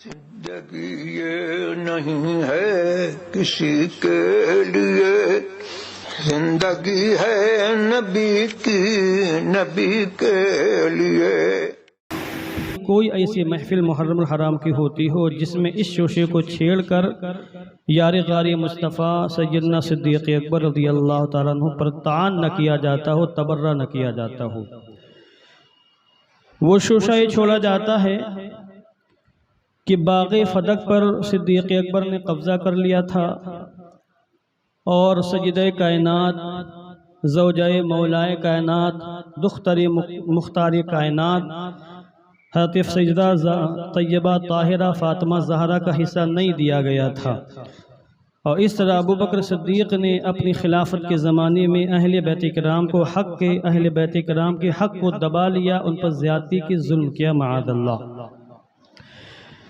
जिंदगी ये नहीं है किसी के लिए, जिंदगी है नबी की, नबी के लिए। कोई ऐसी महफिल मुहर्रम हराम की होती हो जिसमें इस शोशे को छेड़ कर यार गारी मुस्तफ़ा सैयदना सिद्दीक़ अकबर रज़ियल्लाहु ताला अन्हु पर तान न किया जाता हो, तबर्रा न किया जाता हो, वो शोशा ये छोड़ा जाता है कि बाग़े फ़दक पर सिद्दीक़ अकबर ने कब्ज़ा कर लिया था और सज्जदे कायनात, ज़ौजाए मौलाए कायनात, दुख्तरी मुख्तारी कायनात हज़रत सैयदा तैयबा ताहिरा फ़ातिमा ज़हरा का हिस्सा नहीं दिया गया था। और इस तरह अबू बकर सिद्दीक़ ने अपनी खिलाफत के ज़माने में अहले बैत किराम को हक़ के अहले बैत किराम के हक़ को दबा लिया, उन पर ज़्यादती की जुल्म किया मआज़ल्लाह।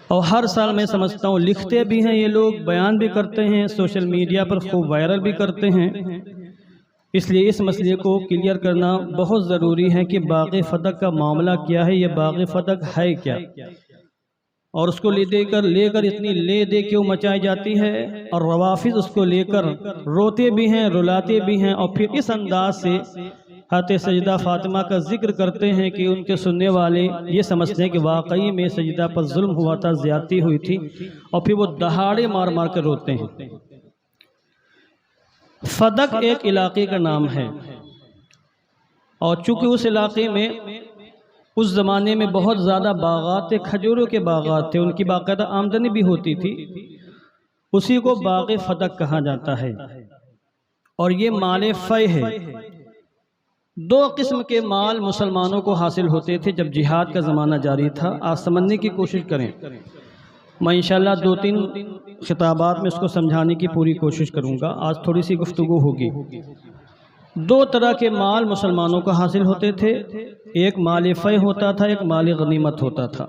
और हर साल मैं समझता हूँ लिखते भी हैं ये लोग, बयान भी करते हैं, सोशल मीडिया पर खूब वायरल भी करते हैं। इसलिए इस मसले को क्लियर करना बहुत ज़रूरी है कि बाग़े फ़दक का मामला क्या है, ये बाग़े फ़दक है क्या, और उसको लेकर इतनी ले दे क्यों मचाई जाती है। और रवाफिज़ उसको लेकर रोते भी हैं, रुलाते भी हैं, और फिर इस अंदाज से हज़रत सैयदा फ़ातिमा का जिक्र करते हैं कि उनके सुनने वाले ये समझते हैं कि वाकई में सैयदा पर जुल्म हुआ था, ज़्यादती हुई थी, और फिर वो दहाड़े मार मार कर रोते हैं। फ़दक एक इलाके का नाम है, और चूँकि उस इलाके में उस ज़माने में बहुत ज़्यादा बागात थे, खजूरों के बागात थे, उनकी बाकायदा आमदनी भी होती थी, उसी को बाग़े फ़दक कहा जाता है। और ये माल फ़ै है। दो किस्म के माल मुसलमानों को हासिल होते थे जब जिहाद का ज़माना जारी था। आज समझने की कोशिश करें, मैं इंशाअल्लाह 2-3 खिताबात में इसको समझाने की पूरी कोशिश करूँगा। आज थोड़ी सी गुफ्तगू होगी। दो तरह के माल मुसलमानों को हासिल होते थे, एक माल फ़ै होता था, एक माल गनीमत होता था।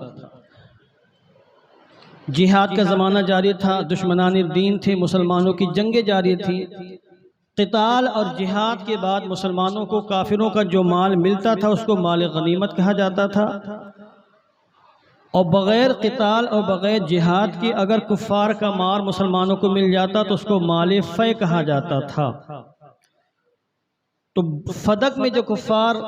जिहाद का ज़माना जारी था, दुश्मनान दीन थे, मुसलमानों की जंगें जारी थी। क़िताल और जिहाद के बाद मुसलमानों को काफिरों का जो माल मिलता था उसको माल गनीमत कहा जाता था, और बग़ैर क़िताल और बग़ैर जिहाद के अगर कुफ़ार का माल मुसलमानों को मिल जाता तो उसको माल फ़ै कहा जाता था। तो फ़दक में जो कुफ़ार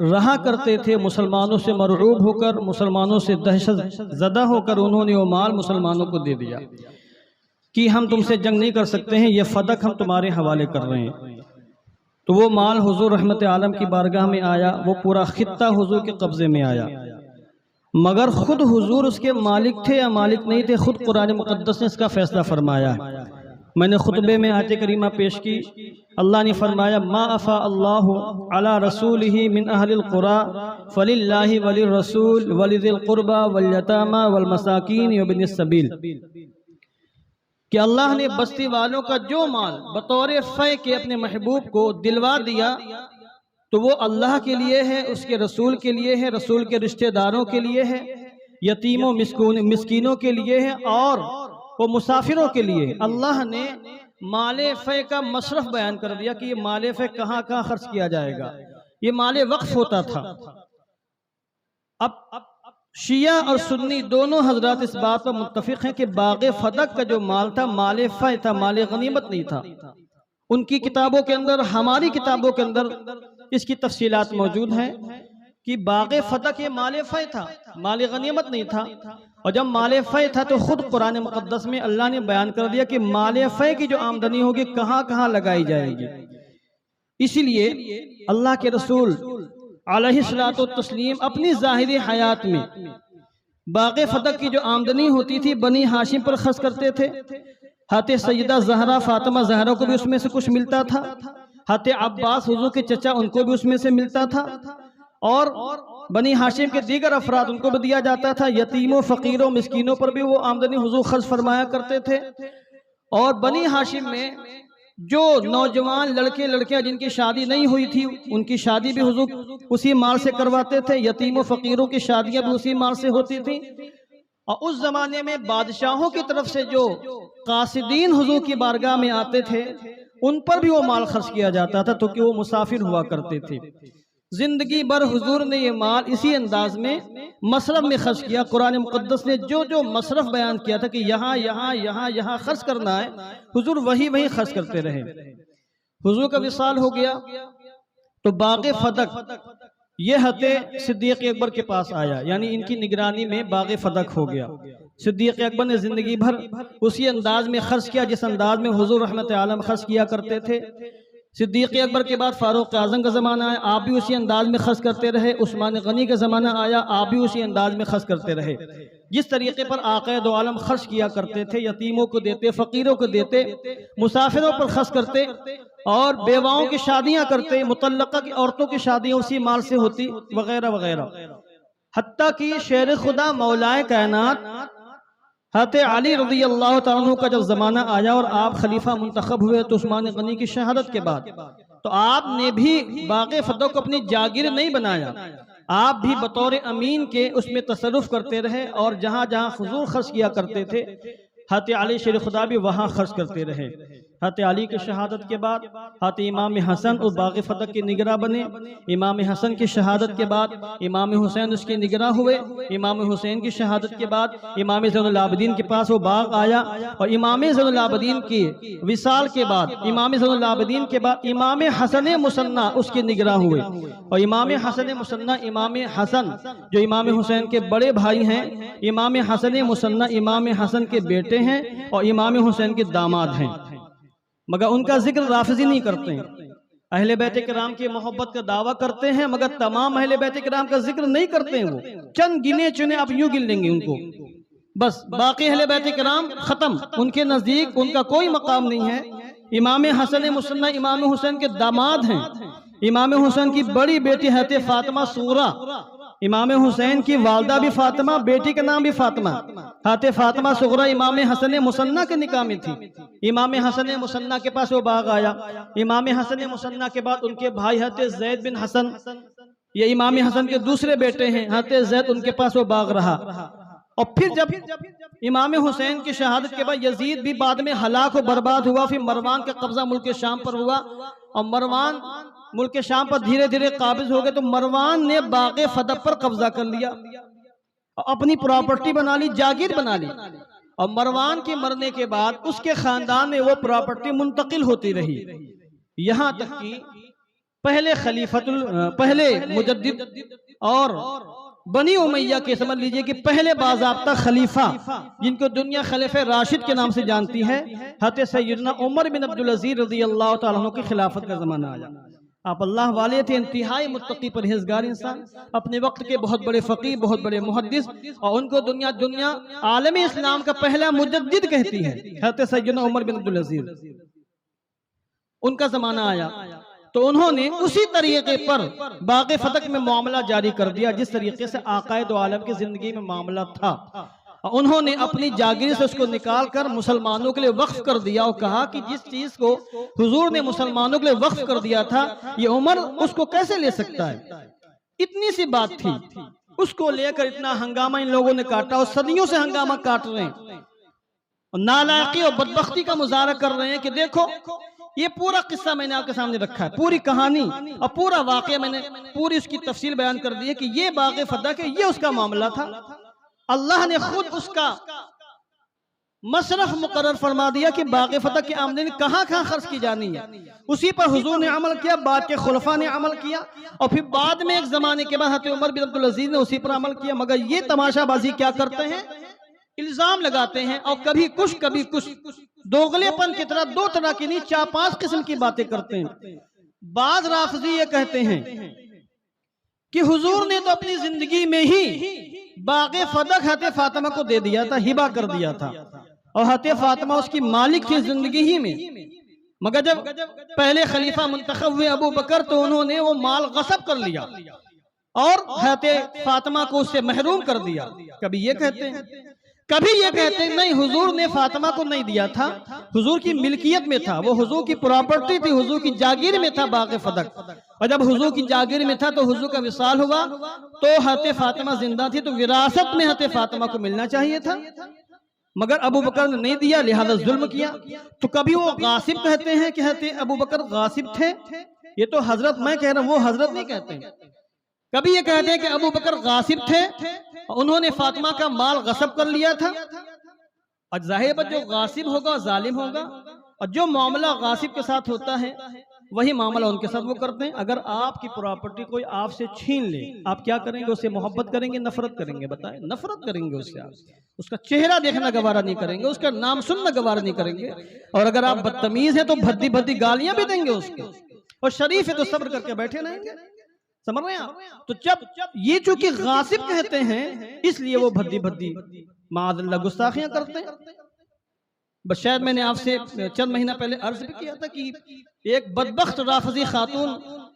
रहा करते थे, मुसलमानों से मरऊब होकर, मुसलमानों से दहशत ज़दा होकर उन्होंने वो माल मुसलमानों को दे दिया कि हम तुमसे जंग नहीं कर सकते हैं, ये फ़दक हम तुम्हारे हवाले कर रहे हैं। तो वो माल हुज़ूर रहमत आलम की बारगाह में आया, वो पूरा खित्ता हुज़ूर के कब्ज़े में आया, मगर ख़ुद हुज़ूर उसके मालिक थे या मालिक नहीं थे, ख़ुद कुरान मुक़द्दस ने इसका फ़ैसला फरमाया। मैंने खुतबे में आयत करीमा पेश की, अल्लाह ने फरमाया मा अफ़ा अल्लाहु अला रसूलिही मिन अहलिल क़ुरा फ़लिल्लाहि वलिर रसूल वलिज़िल क़ुरबा वल यतामा वल मसाकीन वबिनिस सबील, कि अल्लाह ने बस्ती वालों का जो माल बतौर फ़ै के अपने महबूब को दिलवा दिया तो वो अल्लाह के लिए है, उसके रसूल के लिए है, रसूल के रिश्तेदारों के लिए है, यतीमों मिस्कीनों के लिए है, और वो मुसाफिरों के लिए। अल्लाह ने माले फ़ै का मसरफ बयान कर दिया कि ये माले फ़ै कहाँ कहाँ खर्च किया जाएगा। ये माले वक्फ होता था। अब शिया और सुन्नी दोनों हजरात इस बात पर मुत्तफिक हैं कि बाग़े फ़दक का जो माल था माले फ़ै था, माले गनीमत नहीं था। उनकी किताबों के अंदर, हमारी किताबों के अंदर इसकी तफसीलात मौजूद हैं कि बाग़े फ़दक ये माले फ़ै था, माले गनीमत नहीं था। और जब माले फ़ै था तो ख़ुद कुरान मुक़द्दस में अल्लाह ने बयान कर दिया कि माले फ़ै की जो आमदनी होगी कहाँ कहाँ लगाई जाएगी। इसीलिए अल्लाह के रसूल अलैहिस्सलातु तस्लीम अपनी ज़ाहिरी हयात में बाग़े फ़दक की जो आमदनी होती थी बनी हाशिम पर खर्च करते थे। हज़रत सैयदा ज़हरा फ़ातिमा ज़हरा को भी उसमें से कुछ मिलता था, हज़रत अब्बास हुज़ूर के चचा उनको भी उसमें से मिलता था, और बनी हाशिम के दीगर अफराद उनको भी दिया जाता था। यतीमों फ़कीरों मिस्कीनों पर भी वो आमदनी हुज़ूर खर्च फरमाया करते थे। और बनी हाशिम में जो नौजवान लड़के लड़कियां जिनकी शादी नहीं हुई थी उनकी शादी भी हुज़ूर उसी माल से करवाते थे, यतीमों फ़कीरों की शादियां भी उसी माल से होती थी। और उस ज़माने में बादशाहों की तरफ से जो कासिदीन हुज़ूर की बारगाह में आते थे उन पर भी वो माल खर्च किया जाता था, तो कि वो मुसाफिर हुआ करते थे। जिंदगी भर हुजूर ने ये माल इसी अंदाज में मसरफ में खर्च किया। कुरान मुकद्दस ने जो जो मसरफ बयान किया था कि यहाँ यहाँ यहाँ यहाँ खर्च करना है, हुजूर वही वही खर्च करते रहे। हुजूर का विसाल हो गया तो बाग़े फदक ये हते सिद्दीक़ अकबर के पास आया, यानी इनकी निगरानी में बाग़े फदक हो गया। सिद्दीक़ अकबर ने जिंदगी भर उसी अंदाज में खर्च किया जिस अंदाज में हुजूर रहमत आलम खर्च किया करते थे। सिद्दीक़ अकबर के बाद फारूक आज़म का ज़माना आया, आप भी उसी अंदाज में खर्च करते रहे। उस्मान गनी का ज़माना आया, आप भी उसी अंदाज में खर्च करते रहे। जिस तरीके पर आक़ाए दो आलम खर्च किया करते थे, यतीमों को देते, फ़कीरों को देते, मुसाफिरों पर खर्च करते और बेवाओं की शादियाँ करते, मुतल्लक़ा की औरतों की शादियाँ उसी माल से होती वगैरह वगैरह। हत्ता कि शेर खुदा मौलाए कायनात हज़रत अली रज़ी अल्लाह तआला अन्हु का जब ज़माना आया और आप खलीफा मुंतखब हुए तो उस्मान गनी की शहादत के बाद, तो आपने भी बाग़े फदक को अपनी जागीर नहीं बनाया, आप भी बतौर अमीन के उसमें तसर्रुफ़ करते रहे और जहाँ जहाँ हुजूर खर्च किया करते थे हज़रत अली शेर खुदा भी वहाँ खर्च करते रहे। हज़रत अली की शहादत के बाद हज़रत इमाम हसन उस बाग़े फदक के निगरां बने। इमाम हसन की शहादत के बाद इमाम हुसैन उसके निगरां हुए। इमाम हुसैन की शहादत के बाद इमाम ज़ैनुल आबिदीन के पास वो बाग आया और इमाम ज़ैनुल आबिदीन की विसाल के बाद इमाम ज़ैनुल आबिदीन के बाद इमाम हसन मुसन्ना उसके निगरां हुए। और इमाम हसन मुसन्ना इमाम हसन जो इमाम हुसैन के बड़े भाई हैं, इमाम हसन मुसन्ना इमाम हसन के बेटे हैं और इमाम हुसैन के दामाद हैं, मगर उनका जिक्र राफ़िज़ी नहीं करते हैं। अहले बैत किराम की मोहब्बत का दावा करते हैं मगर तमाम अहले बैत किराम का जिक्र नहीं करते हैं। वो चंद गिने चुने आप यूं गिन लेंगे उनको, बस बाकी अहले बैत किराम खत्म, उनके नजदीक उनका कोई मकाम नहीं है। इमाम हसन मुसन्ना इमाम हुसैन के दामाद हैं। इमाम हुसैन की बड़ी बेटी हज़रत फातिमा सूरा, इमाम हुसैन की वालदा भी फातिमा, बेटी का नाम भी फातिमा। हज़रत फातिमा सुगरा इमाम हसन मुसन्ना के निकाह में थी। इमाम हसन मुसन्ना के पास वो बाग आया। इमाम हसन मुसन्ना के बाद उनके भाई हज़रत ज़ैद बिन हसन, ये इमाम हसन के दूसरे बेटे हैं, हज़रत ज़ैद, उनके पास वो बाग रहा। और फिर जब इमाम हुसैन की शहादत के बाद यजीद भी बाद में हलाक और बर्बाद हुआ। फिर मरवान का कब्जा मुल्क शाम पर हुआ और मरवान मुल्क शाम पर धीरे धीरे काबिज हो गए, तो मरवान ने बाग़े फदक पर कब्जा कर लिया, अपनी प्रॉपर्टी बना ली, जागीर बना ली। और मरवान के मरने के बाद उसके खानदान में वो प्रॉपर्टी मुंतकिल होती रही, यहाँ तक कि पहले मुजद्दिद और बनी उमैया के, समझ लीजिए कि पहले बाज़ाब्ता खलीफा जिनको दुनिया खलीफा राशिद के नाम से जानती है, हज़रत सैयदना उमर बिन अब्दुल अज़ीज़ रज़ी अल्लाह तआला अन्हु की खिलाफत का ज़माना आया। आप अल्लाह वाले थे, इंतहाई मुत्तकी परहेज़गार इंसान, अपने वक्त के बहुत बड़े फ़कीह, बहुत बड़े मुहद्दिस, और उनको दुनिया आलमी इस्लाम का पहला मुजद्दिद कहती है हज़रत सैयदना उमर बिन अब्दुल अज़ीज़। उनका ज़माना आया तो उन्होंने उसी तरीके पर बाग़े फदक में मामला जारी कर दिया जिस तरीके से आक़ाए दो आलम की ज़िंदगी में मामला था। उन्होंने अपनी जागीर से उसको निकाल कर मुसलमानों के लिए वक्फ कर दिया और कहा कि जिस चीज को हुजूर ने मुसलमानों के लिए वक्फ कर दिया था, ये उमर उसको कैसे ले सकता है। इतनी सी बात थी, उसको लेकर इतना हंगामा इन लोगों ने काटा और सदियों से हंगामा काट रहे हैं, नालायकी और बदबख्ती का मुजाहरा कर रहे हैं कि देखो ये पूरा किस्सा मैंने आपके सामने रखा है, पूरी कहानी और पूरा वाक़या मैंने पूरी उसकी तफसील बयान कर दी है कि ये बाग़े फदक है, ये उसका मामला था। अल्लाह ने खुद उसका मसरफ मुकर्रर फरमा दिया कि बाग़े फदक की आमदनी कहाँ कहाँ खर्च की जानी है। उसी पर हुजूर ने अमल किया, बाद के खुलफा ने अमल किया और फिर बाद में एक ज़माने के बाद हज़रत उमर बिन अब्दुल अज़ीज़ ने उसी पर अमल किया। मगर ये तमाशाबाजी क्या करते हैं, इल्ज़ाम लगाते हैं और कभी कुछ दोगलेपन की तरह, दो तरह की नहीं 4-5 किस्म की बातें करते हैं। बाज़ राफ़िज़ी ये कहते हैं कि हुजूर ने तो अपनी जिंदगी में ही बाग़े फदक हज़रत फातिमा को दे दिया था, हिबा कर दिया था, और हज़रत फातिमा उसकी मालिक थी जिंदगी ही में। मगर जब पहले खलीफा मुंतखब हुए अबू बकर तो उन्होंने वो माल गस्ब कर लिया और हज़रत फातिमा को उससे महरूम कर दिया। कभी ये कहते हैं, कभी ये कहते हैं नहीं, हुजूर ने फातिमा को नहीं दिया था, हुजूर की मिल्कियत में था, वो हुजूर की प्रॉपर्टी थी, हुजूर की जागीर में था बाग़े फदक। और जब हुजूर की जागीर में था तो हुजूर का विसाल हुआ तो हज़रत फातिमा जिंदा थी, तो विरासत में हज़रत फातिमा को मिलना चाहिए था, मगर अबू बकर ने नहीं दिया, लिहाजा जुल्म किया। तो कभी वो गासिब कहते हैं कि हज़रत अबू बकर गासिब थे, ये तो हजरत मैं कह रहा हूं, वो हजरत नहीं कहते हैं। कभी ये कहते हैं कि अबू बकर गासिब थे, उन्होंने फातिमा का माल गसब कर लिया था। और जाहिर बात जो गासिब होगा जालिम होगा, और जो मामला गासिब के साथ होता है वही मामला उनके साथ वो करते हैं। अगर आपकी प्रॉपर्टी कोई आपसे छीन ले, आप क्या करेंगे? उससे मोहब्बत करेंगे, नफरत करेंगे? बताएं, नफरत करेंगे उससे। आप उसका चेहरा देखना गवारा नहीं करेंगे, उसका नाम सुनना गवारा नहीं करेंगे। और अगर आप बदतमीज हैं तो भद्दी भद्दी गालियां भी देंगे उसको, और शरीफ है तो सब्र करके बैठे रहेंगे। समझ रहे हैं आप? तो जब ये चूंकि गासिब कहते हैं इसलिए वो भद्दी भद्दी माअल्लाह गुस्ताखियां करते हैं। बस शायद मैंने आपसे चंद महीना पहले अर्ज भी किया था कि एक बदबख्त राफजी खातून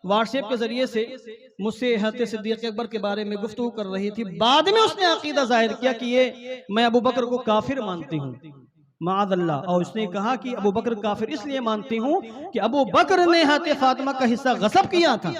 व्हाट्सएप के जरिए से मुझसे हज़रत सिद्दीक़ अकबर के बारे में गुफ्तगू कर रही थी। बाद में उसने अकीदा जाहिर किया कि ये मैं अबू बकर को काफिर मानती हूँ, माअल्लाह। और उसने कहा कि अबू बकर काफिर इसलिए मानती हूँ कि अबू बकर ने हज़रत फातिमा का हिस्सा गसब किया था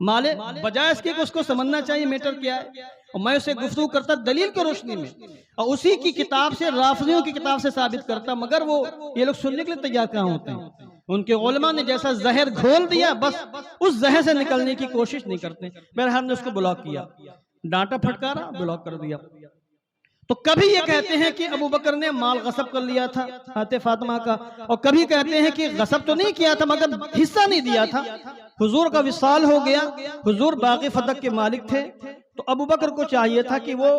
माले, बजाय इसके कि उसको समझना चाहिए मैटर क्या है। और मैं उसे गुफ्तगू करता दलील की रोशनी में, और उसी की किताब से, राफजियों की किताब से साबित करता, मगर वो ये लोग सुनने के लिए तैयार कहाँ होते हैं। उनके उलमा ने जैसा जहर घोल दिया, बस उस जहर से निकलने की कोशिश नहीं करते। बहरहाल हमने उसको ब्लॉक किया, डांटा फटकारा, ब्लॉक कर दिया। तो कभी ये कहते हैं कि अबू बकर ने माल गसब कर लिया था हज़रत फातिमा का, और कभी कहते हैं कि गसब तो नहीं किया था मगर हिस्सा नहीं दिया था। हुजूर का विसाल हो गया, हुजूर बागी फदक के मालिक थे, तो अबू बकर को चाहिए था कि वो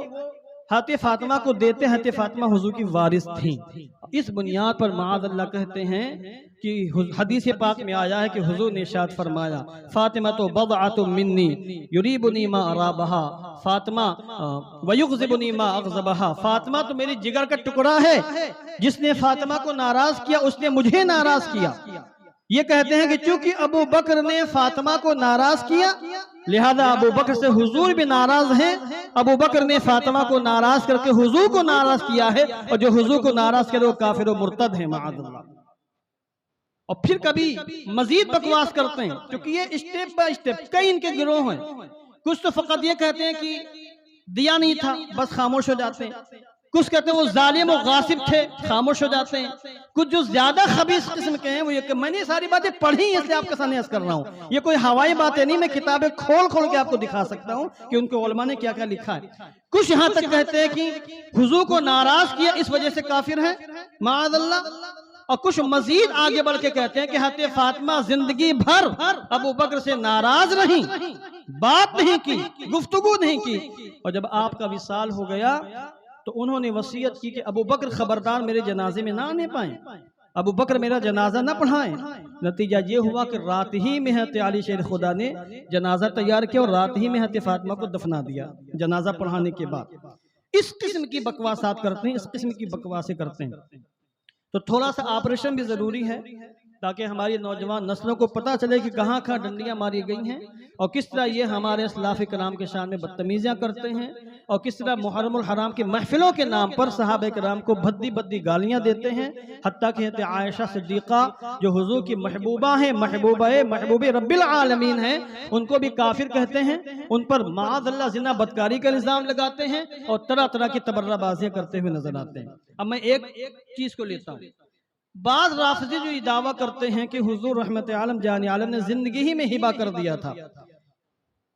हज़रत फातिमा को देते। हज़रत फातिमा हुजूर की वारिस थी। इस बुनियाद पर माअल्लाह कहते हैं कि हदीस पाक में आया है कि हुजूर ने इरशाद फरमाया, फातिमा तो बदअतु मिन्नी युरीबुनी मा अराबहा, फातिमा वयुग़ज़िबुनी मा अग़ज़बहा, फातिमा तो मेरी जिगर का टुकड़ा है, जिसने फातिमा को नाराज किया उसने मुझे नाराज किया। ये कहते हैं कि चूंकि अबू बकर ने फातिमा को नाराज किया, लिहाजा अबू बकर से हुजूर भी नाराज हैं। अबू बकर ने फातिमा को नाराज करके हुजूर को नाराज किया है, और जो हुजूर को नाराज करे वो काफिर व मुर्तद है, माअल्लाह। और फिर कभी मजीद बकवास करते हैं, क्योंकि ये स्टेप बाय स्टेप कई इनके गिरोह हैं। कुछ तो फकत ये कहते हैं कि दिया नहीं था, बस खामोश हो जाते हैं। कुछ कहते हैं वो जालिम और गासिब थे, खामोश हो जाते हैं। कुछ जो ज्यादा खबीस किस्म के हैं वो ये कि मैंने सारी बातें पढ़ी इसलिए आपके सामने अर्ज कर रहा हूँ। ये कोई हवाई बातें नहीं, मैं किताबें खोल खोल के आपको दिखा सकता हूँ कि उनके उलमा ने क्या क्या लिखा है। कुछ यहाँ तक कहते हैं कि हुजूर को नाराज किया इस वजह से काफिर है, माअल्लाह। और कुछ मजीद आगे बढ़ के कहते हैं कि हज़रत फातिमा जिंदगी भर अबू बकर से नाराज रही, बात नहीं की, गुफ्तगू नहीं की, और जब आपका विसाल हो गया तो उन्होंने वसीयत की कि अबू बकर खबरदार मेरे जनाजे में ना आने पाए, अबू बकर मेरा जनाजा ना पढ़ाएं। नतीजा ये हुआ कि रात ही में हज़रत अली शेर खुदा ने जनाजा तैयार किया और रात ही में हज़रत फातिमा को दफना दिया जनाजा पढ़ाने के बाद। इस किस्म की बकवासात करते हैं, इस किस्म की बकवासें करते हैं। तो थोड़ा सा ऑपरेशन भी जरूरी है ताकि हमारी नौजवान नस्लों को पता चले कि कहाँ कहाँ डंडियां मारी गई हैं, और किस तरह ये हमारे असलाफ कराम के शान में बदतमीजियां करते हैं, और किस तरह मुहर्रमुल हराम की महफिलों के नाम पर सहाबा कराम को भद्दी भद्दी गालियां देते हैं। हत्ता कि हज़रत आयशा सिद्दीक़ा जो हुजूर की महबूबा है, महबूबे रब्बिल आलमीन है, उनको भी काफिर कहते हैं। उन पर माअल्लाह जिना बदकारी का इल्जाम लगाते हैं और तरह तरह की तबर्राबाजियां करते हुए नजर आते हैं। अब मैं एक चीज को लेता हूँ, बाज राफिज़ी जो ये दावा करते हैं कि हुजूर रहमत आलम जान आलम ने जिंदगी ही में हिबा कर दिया था,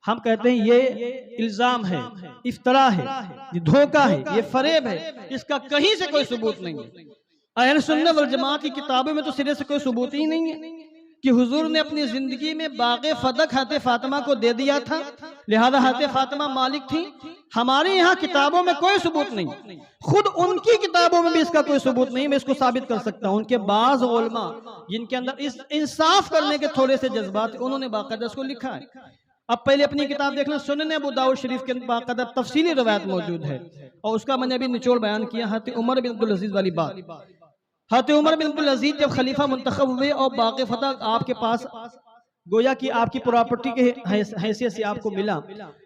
हम कहते हैं ये इल्जाम है, इफ्तरा है, ये धोखा है, ये फरेब है, इसका कहीं से कोई सबूत नहीं है। अहले सुन्नत वल जमात की किताबों में तो सिरे से कोई सबूत ही नहीं है कि हुजूर ने अपनी जिंदगी में बाग़े फदक हज़रत फातिमा को दे दिया था, लिहाजा हज़रत फातिमा मालिक थी। हमारे यहाँ किताबों में कोई सबूत नहीं, खुद उनकी किताबों में भी इसका कोई सबूत नहीं। मैं इसको साबित कर सकता हूँ। उनके बाज़ उलमा जिनके अंदर इस इंसाफ करने के थोड़े से जज्बात, उन्होंने बाकायदा इसको लिखा है। अब पहले अपनी किताब देख लें, सुनन अबू दाऊद शरीफ के अंदर बाकायदा तफसीली रवायत मौजूद है, और उसका मैंने अभी निचोड़ बयान किया। हज़रत उमर बिन अब्दुल अजीज वाली बात, हज़रत उमर बिन अब्दुल अजीज जब खलीफा मुंतखब हुए और बाक़े फतह आपके पास गोया कि आपकी प्रॉपर्टी के हैसियत से आपको मिला,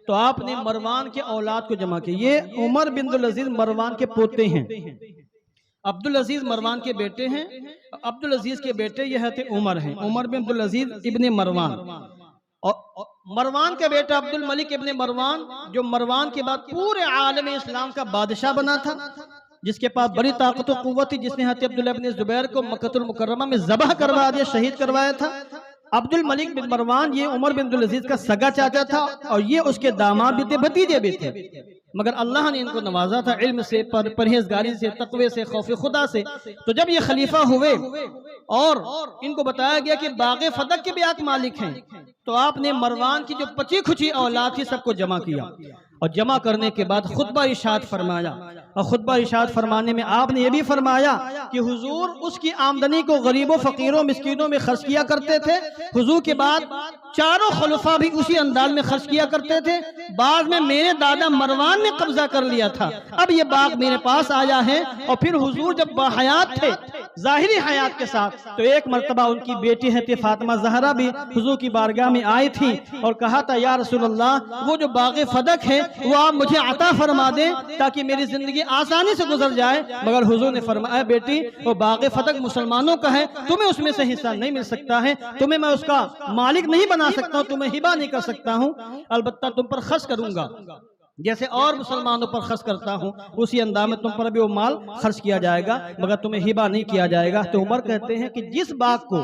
तो आपने मरवान के औलाद को जमा किया। ये उमर बिन अब्दुल अजीज मरवान के पोते हैं, अब्दुल अजीज मरवान के बेटे हैं। अब्दुल अजीज के बेटे ये हज़रत उमर हैं, उमर बिन अब्दुल अजीज इब्ने मरवान। और मरवान का बेटा अब्दुल मलिक इब्ने मरवान, जो मरवान के बाद पूरे आलम इस्लाम का बादशाह बना था, जिसके पास बड़ी ताकत और कुव्वत थी, जिसने हज़रत अब्दुल्लाह इब्ने ज़ुबैर को मक्कतुल मुकर्रमा में ज़बह करवा दिया, शहीद करवाया था। अब्दुल मलिक बिन मरवान ये उमर बिन अब्दुल अजीज का सगा चाचा था और ये उसके दामाद भी थे, भतीजे भी थे। मगर अल्लाह ने इनको नवाजा था इल्म से, परहेजगारी से, तकवे से, खौफ खुदा से। तो जब ये खलीफा हुए और इनको बताया गया कि बागे फदक के भी आप मालिक हैं, तो आपने मरवान की जो पची खुची औलाद थी सबको जमा किया और जमा करने के बाद खुतबा इरशाद फरमाया। और खुतबा इरशाद फरमाने में आपने ये भी फरमाया कि हुजूर उसकी आमदनी को गरीबों, फकीरों, मिस्कीनों में खर्च किया करते थे। हुजूर के बाद चारों खलीफा भी उसी अंदाज में खर्च किया करते थे। बाद में मेरे दादा मरवान ने कब्जा कर लिया था, अब ये बाग मेरे पास आया है। और फिर हुजूर जब बाहयात थे, जाहिरी हयात के साथ, तो एक मरतबा उनकी बेटी है फातिमा ज़हरा भी हुजूर की बारगाह में आई थी और कहा था, या रसूलल्लाह, वो जो बाग फदक है वो आप मुझे अता फरमा दें ताकि मेरी जिंदगी आसानी से गुजर जाए। मगर हुजूर ने फरमाया, बेटी वो बाग फदक मुसलमानों का है, तुम्हें उसमें से हिस्सा नहीं मिल सकता है, तुम्हें मैं उसका मालिक नहीं बना सकता हूं, तुम्हें हिबा नहीं कर सकता हूं, अलबत्ता तुम पर खर्च करूंगा जैसे और मुसलमानों पर खर्च करता हूं, उसी अंदाज में तुम पर भी वो माल खर्च किया जाएगा, मगर तुम्हें हिबा नहीं किया जाएगा। तो उमर कहते हैं कि जिस बाग को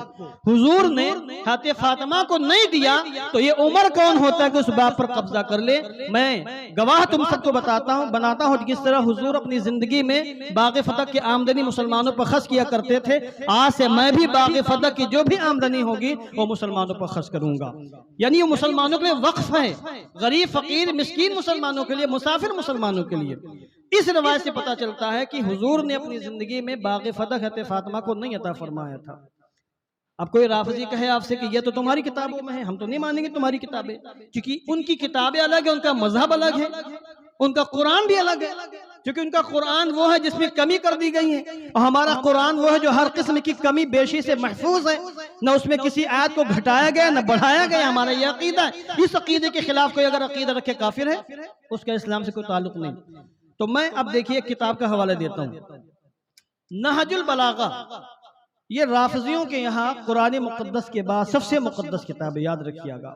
हुजूर ने हाते फातिमा को नहीं दिया, तो ये उमर कौन होता है कि उस बाग पर कब्जा कर ले। मैं गवाह तुम सबको बनाता हूं किस तरह हुजूर अपनी जिंदगी में बाग फदक की आमदनी मुसलमानों पर खर्च किया करते थे। आज से मैं भी बाग फदक की जो भी आमदनी होगी वो मुसलमानों पर खर्च करूंगा। यानी वो मुसलमानों के लिए वक्फ है, गरीब, फकीर, मिस्कीन मुसलमानों के लिए, मुसाफिर मुसलमानों के लिए। इस रवायत से पता चलता है कि हुजूर ने अपनी जिंदगी में बाग फदक हते फातिमा को नहीं अता फरमाया था। अब कोई राफजी कहे आपसे कि ये तो तुम्हारी किताबों में है, हम तो नहीं मानेंगे तुम्हारी किताबें, क्योंकि उनकी किताबें अलग है, उनका मजहब अलग है, उनका कुरान भी अलग है। क्योंकि उनका कुरान वो है जिसमें कमी कर दी गई है और हमारा कुरान वो है जो हर किस्म की कमी बेशी से महफूज है, न उसमें किसी आयत को घटाया गया न बढ़ाया गया। हमारा ये अकीदा है। इस अकीदे के खिलाफ कोई अगर अकीदा रखे काफिर है, उसका इस्लाम से कोई ताल्लुक नहीं। तो मैं अब देखिए किताब का हवाला देता हूँ, नहजुल बलागा। ये राफजियों के यहाँ कुरान मुकद्दस के बाद सबसे मुकद्दस किताब है, याद रखिएगा।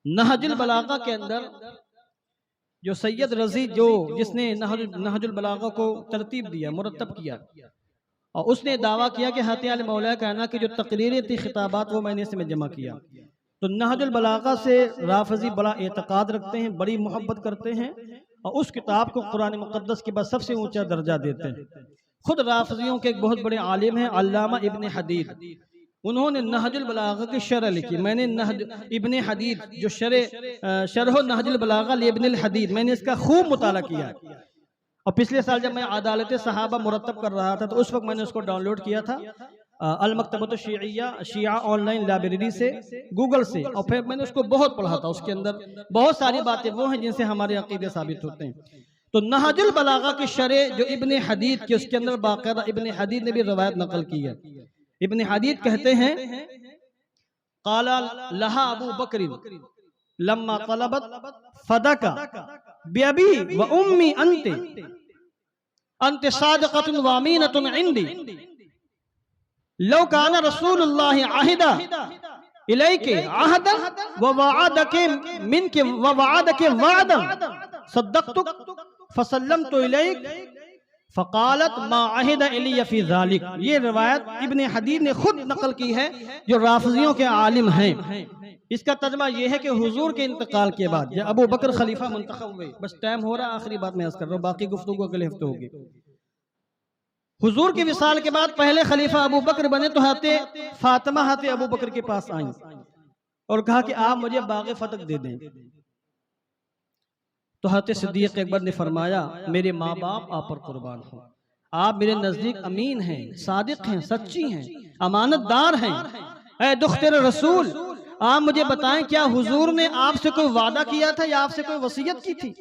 नहजुल बलागा के अंदर जो सैयद रजी जिसने नहजुल बलागा को तरतीब दिया, मुरतब किया, और उसने दावा किया कि हतियाल मौला कहना कि जो तकरीरें थी, खिताबात, वो मैंने इसमें जमा किया। तो नहजुल बलागा से राफजी बड़ा एतकाद रखते हैं, बड़ी मोहब्बत करते हैं और उस किताब को कुरान मुकद्दस के बाद सबसे ऊंचा दर्जा देते हैं। खुद राफजियों के एक बहुत बड़े आलिम हैं अल्लामा इब्ने हदीद, उन्होंने नहजुल बलागा की शरह लिखी। मैंने इब्ने हदीद जो शरह नहजुल बलागा इब्नुल हदीद, मैंने इसका खूब मुताला किया। और पिछले साल जब मैं अदालत सहाबा मुरतब कर रहा था तो उस वक्त मैंने उसको डाउनलोड किया था अल मकतबत शिया ऑनलाइन लाइब्रेरी से, गूगल से, और फिर मैंने उसको बहुत पढ़ा था। उसके अंदर बहुत सारी बातें वो हैं जिनसे हमारे अकीदे साबित होते हैं। तो नहजुल बलागा की शरह जो इब्ने हदीद की, उसके अंदर बाकायदा इब्ने हदीद ने भी रवायत नकल की है। इब्ने हदीद कहते हैं, काला लहा अबू बकर लम्मा तलबत फदका बिअबी व उम्मी अंत सादिक़तुन व अमीनतुन इंदी लौ काना रसूलुल्लाह आहिदा इलैके आहदा व वअदके मिनके व वअदके वअदन सद्दक़तुक फसल्लमतु इलैक फ़क़ालत मा अहिदा इलिया फ़ी ज़ालिक। ये रवायत इब्ने हदीद ने खुद नकल की है, जो राफजियों के आलिम हैं। इसका तर्जुमा यह है कि हुजूर के इंतकाल के बाद जब अबू बकर खलीफा मुंतखब हुए, बस टाइम हो रहा, आखिरी बात मैं अर्ज़ कर रहा हूँ, बाकी गुफ्तगू अगले हफ्ते होगी। हुजूर के विसाल के बाद पहले खलीफा अबू बकर बने तो हाते फातिमा हाते अबू बकर के पास आई और कहा कि आप मुझे बाग फतक दे दें। तो हज़रत सिद्दीक़ अकबर ने फरमाया, मेरे माँ बाप आप पर कुर्बान हो, आप मेरे नजदीक अमीन हैं, सादिक हैं, सच्ची हैं, अमानतदार हैं। ऐ दुख्तर रसूल, आप मुझे बताएं, क्या हुजूर ने आपसे कोई वादा किया था या आपसे कोई वसीयत की थी?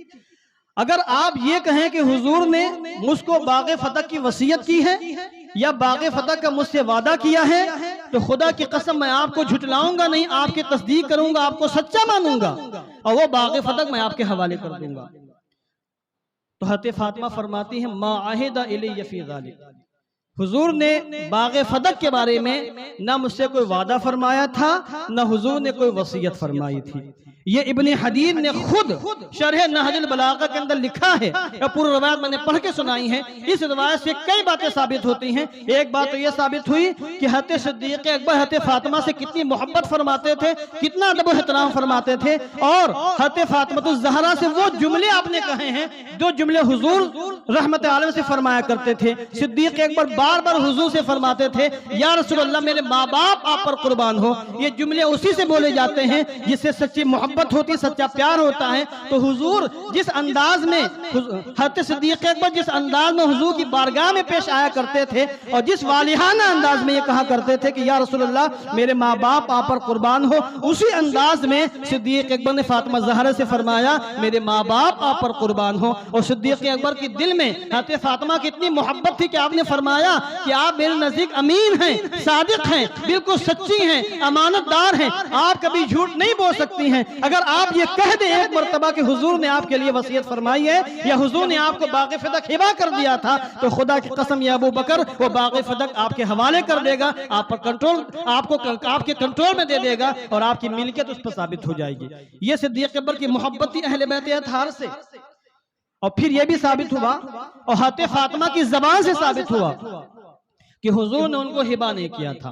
अगर आप ये कहें कि हुजूर ने मुझको बाग फतक की वसीयत की है या बाग फतक का मुझसे वादा किया है, तो खुदा की कसम मैं आपको झुटलाऊंगा नहीं, आपकी तस्दीक करूंगा, आपको सच्चा मानूंगा और वो बाग फतक मैं आपके हवाले कर दूंगा। तो हज़रत फातिमा फरमाती है, मा आहिदा इलैया फ़ी ज़ालिक, हुजूर ने बाग फतक के बारे में ना मुझसे कोई वादा फरमाया था, ना हुजूर ने कोई वसीयत फरमाई थी। ये इब्ने हदीद ने खुद शरह नहजुल बलागा के अंदर लिखा है और पूरी रवायत मैंने पढ़ के सुनाई है। इस रवायत से कई बातें साबित होती हैं। एक बात तो ये साबित हुई कि हज़रत सिद्दीक़ अकबर हज़रत फातिमा से कितनी मोहब्बत फरमाते थे, कितना अदब व एहतराम फरमाते थे, और हज़रत फातिमा ज़हरा से वो जुमले आपने कहे हैं जो जुमले हुजूर रहमत आलम से फरमाया करते थे। सिद्दीक़ अकबर बार बार हुजूर से फरमाते थे, या रसूल अल्लाह मेरे माँ बाप आप पर कुर्बान हो। ये जुमले उसी से बोले जाते हैं जिससे सच्ची मोहब्बत होती, सच्चा प्यार होता है। तो हुजूर जिस अंदाज में हज़रत सिद्दीक़ अकबर जिस अंदाज में हुजूर की बारगाह में पेश आया करते थे और जिस वालिहाना अंदाज में ये कहा करते थे कि या रसूल अल्लाह मेरे माँ बाप आप पर कुर्बान हो, उसी अंदाज में सिद्दीक़ अकबर ने फातिमा ज़हरा से फरमाया मेरे माँ बाप आप पर कुर्बान हो। और सिद्दीक़ अकबर के दिल में हज़रत फातिमा की इतनी मोहब्बत थी कि आपने फरमाया कि आप मेरे नजदीक अमीन हैं, सादिक हैं, बिल्कुल सच्ची हैं, अमानतदार हैं, आप कभी झूठ नहीं बोल सकती हैं। अगर आप ये कह दें एक मर्तबा कि हुजूर ने आपके लिए वसीयत फरमाई है या हुजूर ने आपको बाग़ फदक हिबा कर दिया था, तो खुदा की कसम या अबू बकर वो बाग़ फदक आपके हवाले कर देगा, आप पर कंट्रोल, आपको आपके कंट्रोल में दे देगा और आपकी मिल्कियत उस पर साबित हो जाएगी। ये सिद्दीक़ अकबर की मोहब्बत थी अहले बैत अतहार से। और फिर यह भी साबित हुआ और हज़रत फातिमा की ज़बान से साबित हुआ कि हुजूर ने उनको हिबा नहीं किया था।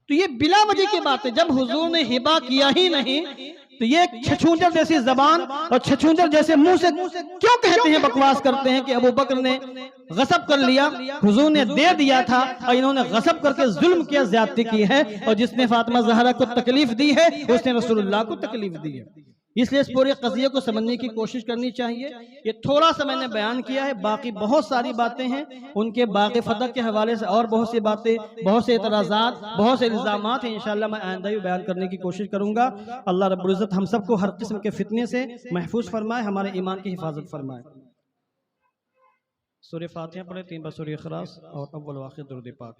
तो ये बिला वजह की बात है। जब हुजूर ने हिबा किया ही नहीं तो ये छछूंदर जैसी जबान और छछूंदर जैसे मुंह से क्यों कहते हैं, बकवास करते हैं कि अबू बकर ने गसब कर लिया, हुजूर ने दे दिया था और इन्होंने गसब करके जुल्म किया, ज्यादती की है। और जिसने फातिमा ज़हरा को तकलीफ दी है उसने रसूलुल्लाह को तकलीफ दी है। इसलिए इस पूरे कज़िये को समझने की कोशिश करनी चाहिए। ये थोड़ा सा मैंने बयान किया है, बाकी बहुत सारी बातें हैं उनके बाग़ फदक के हवाले से और बहुत सी बातें, बहुत से एतराज़ात, बहुत से इल्ज़ामात हैं। इंशाअल्लाह मैं आइंदा भी बयान करने की कोशिश करूँगा। अल्लाह रब्बुल इज़्ज़त हम सबको हर किस्म के फितने से महफूज फरमाए, हमारे ईमान की हिफाजत फरमाए। सूरह फातिहा पढ़े 3 बार सूरह इखलास और अव्वल व आखिर दुरूद पाक।